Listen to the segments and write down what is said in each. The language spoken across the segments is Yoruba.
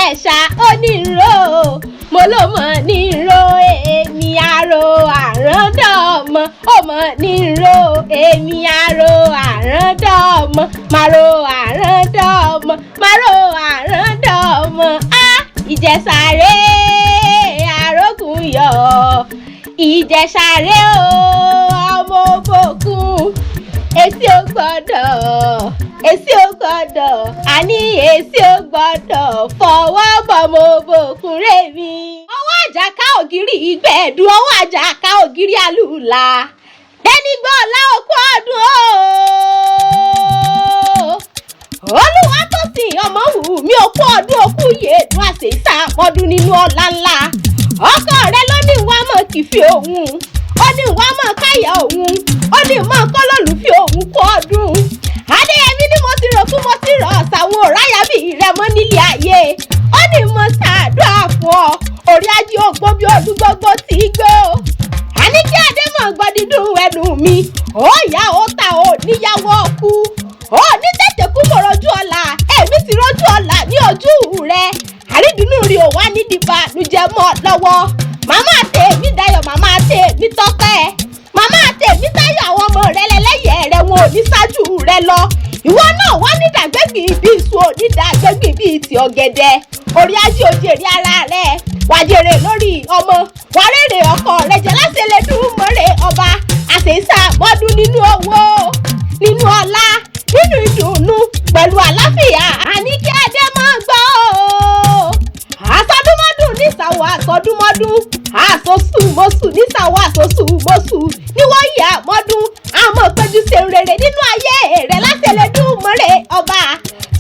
Ìjẹ̀ṣà onírò mo ló mọ̀ nírò èmi àrò àràndọ̀mọ ó mọ̀ nírò èmi àrò àràndọ̀mọ màrò àràndọ̀mọ màrò àràndọ̀mọ á Ìjẹ̀ṣà rèé àrókùn yọ̀ Ìjẹ̀ṣà rèé o ọmọ òbòkun èsì ò gbọ́dọ̀ àní èsì ò gbọ́dọ̀ fọwọ́ bọ̀mọ òbòkun rẹ̀ mi. ọwọ́ àjàká ògiri ìgbẹ́ẹ̀dù ọwọ́ àjàká ògiri àlùlà ẹnigbọ́ láòkú ọdún olúwa tó sìn ọmọ wù mí òkú ọdún òkú yèédùn àṣeyíṣà ọdún nínú ọlá ńlá ọkọ rẹ ló ní wàá mọ̀ kìfì òun ó ní wàá mọ̀ káyà òun ó ní mọ̀ kọ́lọ́lùfì òun kú ọdún adéyẹmí ni mo ti rò fún mo ti rọ̀ ṣàwọn òráyàbí rẹ mọ́ nílé ayé ó ní mo ṣàdúrà fún ọ orí ajé ògbó bí ọdún gbogbo tí gbó àní kí adémọ̀ gbọ́ dídùn ẹnu mi ó yá ó ta ó níyàwó kú ó ní tètè kú mo rojú ọ̀la èmi ti rojú ọ̀la ní ojú rẹ àrídùnnú rí ò wá nídìí ìbànújẹ́ mọ́ lọ́wọ́ màmá tèmi dayọ̀ màmá tèmi tọ́pẹ́ màmá tèmi táyọ̀ àwọn ọmọ rẹ lẹ́lẹ́yẹ̀ rẹ wọn ò ní ṣáájú rẹ lọ ìwọ náà wá nídàgbẹ́gbìn bí iṣu onídàgbẹ́gbìn bíi ti ọ̀gẹ̀dẹ̀ orí ajé òjèrè ara rẹ wàjèrè lórí ọmọ wàrèrè ọkọ rẹ jẹ láṣẹ lẹdùn mọrẹ ọba àṣeyíṣà mọdún nínú owó nínú ọlá nínú ìdùnnú pẹ̀lú àlàáfíà àní kí adé máa gbọ́ àsọdúnmọ́dún nísàwọ̀ àsọdúnmọ́dún àsọsùmọ́sù nísàwọ̀ àsọsùmọ́sù níwọ̀nyí àmọ́dún àmọ́ péjú ṣe rere nínú ayé rẹ̀ látẹ̀lẹ́dùnmọ́rẹ́ ọba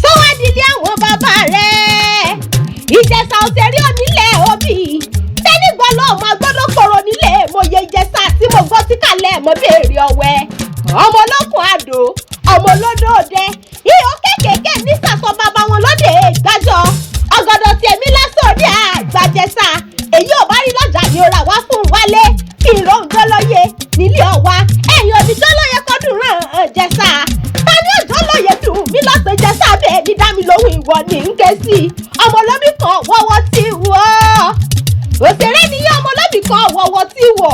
sọ́wádìí àwọn bàbá rẹ̀ Ìjẹ̀ṣà òṣèré onílẹ̀ òbí tẹ́nígbọ́ lọ́mọ agbọ́dọ̀kọ̀rọ̀ nílẹ̀ mòye Ìjẹ̀ṣà tí mo gbọ́ sí kalẹ̀ mọ́ béèrè ọ̀wẹ́ ọmọ olókùn àdó ọmọ olódò òde ihò kékèké nísàsọ bàbá wọn lóde ìgbàjọ ọgọdọ tèmi lásán ní àgbàjẹsà èyí ò bá rí lọ́jà ni ó rà wá fún wálé kí ìròhùn jọlọyè nílé ọwá ẹ̀yìn òdìjọ́ lóye kọ́dún ràn án jẹsà ta ni òjò lóye dùn mí lọ́pẹ́ jẹsà bẹ́ẹ̀ ní dá mi lóhùn ìwọ ní ń ké sí ọmọ olóbì kan wọ́wọ́ tí wọ́ òṣèré nìyí ọmọ olóbì kan wọ́wọ́ tí wọ́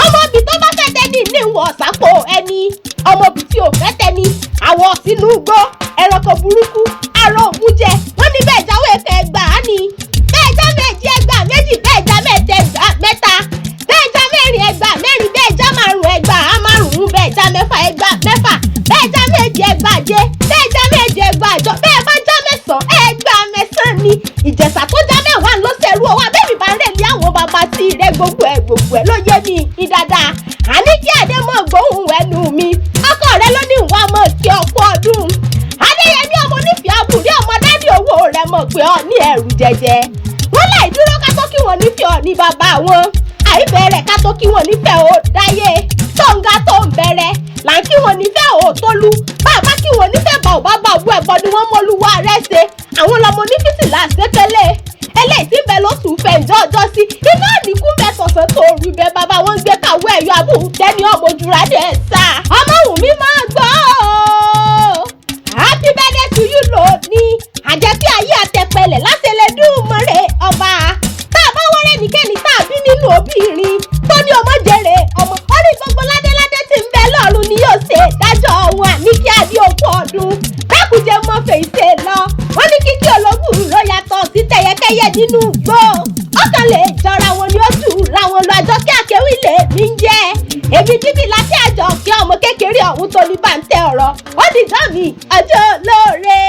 ọmọbì tó bá fẹ́ tẹ́ni ní wọ̀ sápò ẹni ọmọbì tí ò fẹ́ tẹ́ni àwọ̀ sínú igbó ẹranko burúkú arọ òmùjẹ wọ́n ní bẹ́ẹ̀ jáwé ẹgbàá ni bẹ́ẹ̀ já méjì ẹgbàá méjì bẹ́ẹ̀ já mẹ́ta bẹ́ẹ̀ já mẹ́rin ẹgbàá mẹ́rin bẹ́ẹ̀ já márùn ẹgbàá márùn bẹ́ẹ̀ já mẹ́fà ẹgbàá mẹ́fà bẹ́ẹ̀ já méje ẹgbàáje bẹ́ẹ̀ já méje ẹgbàájọ bẹ́ẹ̀ bá já mẹ́sàn-án ẹgbàá mẹ́sàn-án ni Ìjẹ̀ṣà tó já mẹ́wàá ló ṣẹrú ọwọ́ abẹ́mi bá rẹ̀ lé àwọn bàbá tí rẹ̀ gbogbo ẹ̀ ló yé mi ìdáadáa àní kí adé mọ̀ gbóhùn ẹnu mi ọkọ rẹ ló ní ìwà mọ̀ kí ọ̀pọ̀ ọdún adéyẹmí ọmọ onífẹ̀ẹ́ àbúrí ọmọ dádì owó rẹ mọ̀ pé ọ ní ẹrù jẹjẹ wọn láì dúró ká tó kí wọn nífẹ̀ẹ́ ọ ní bàbá wọn àìbẹ̀rẹ̀ ká tó kí wọn nífẹ̀ẹ́ ò dáyé tóńgá tó ń bẹ̀rẹ̀ là ń kí wọn nífẹ̀ẹ́ ò tólú bàbá kí wọn nífẹ̀ẹ́ bá ò bá bá òwú ẹ̀bọ ni wọ́n mọ́lúwà rẹ̀ ṣe àwọn lọmọ onífìsìlà ṣẹ́kẹ́lẹ́ eléyìí tí ń bẹ lóṣù fẹ̀ǹjọ́ ọjọ́ sí iná nìkú bẹ tọ̀sán tó rí bẹ bàbá wọn gbé kàwé ẹ̀yọ abúlé ní ọmọ ojúra dẹ̀ sá ọmọ wùmí máa gbọ́ happy birthday to you lónìí àjẹpí ayé àtẹpẹlẹ látẹlẹdùnmọ́rẹ́ ọba tá a bá wọ́rẹ́ nìkẹ́ni tá a bí nínú obìnrin tó ní ọmọ jèrè ọmọ orí gbogbo ládéládé tí ń bẹ lọ́run ni yóò ṣe dájọ́ wọn ní kí adé òkú ọdún dákùjẹ mọ́ fèsì lọ wọ́n ní kíkí ológun ló yàtọ̀ sí tẹ̀yẹkẹ́yẹ nínú igbó ọkàn lè jọra wọn ni ó tù ra wọn lọ àjọ kí AKEWI lè mí jẹ́ èmi bíbí láti àjọ kí ọmọ kékeré ọ̀hún tó ní bá ń tẹ ọ̀rọ̀ ó dìjọ́ mi ọjọ́ lóore.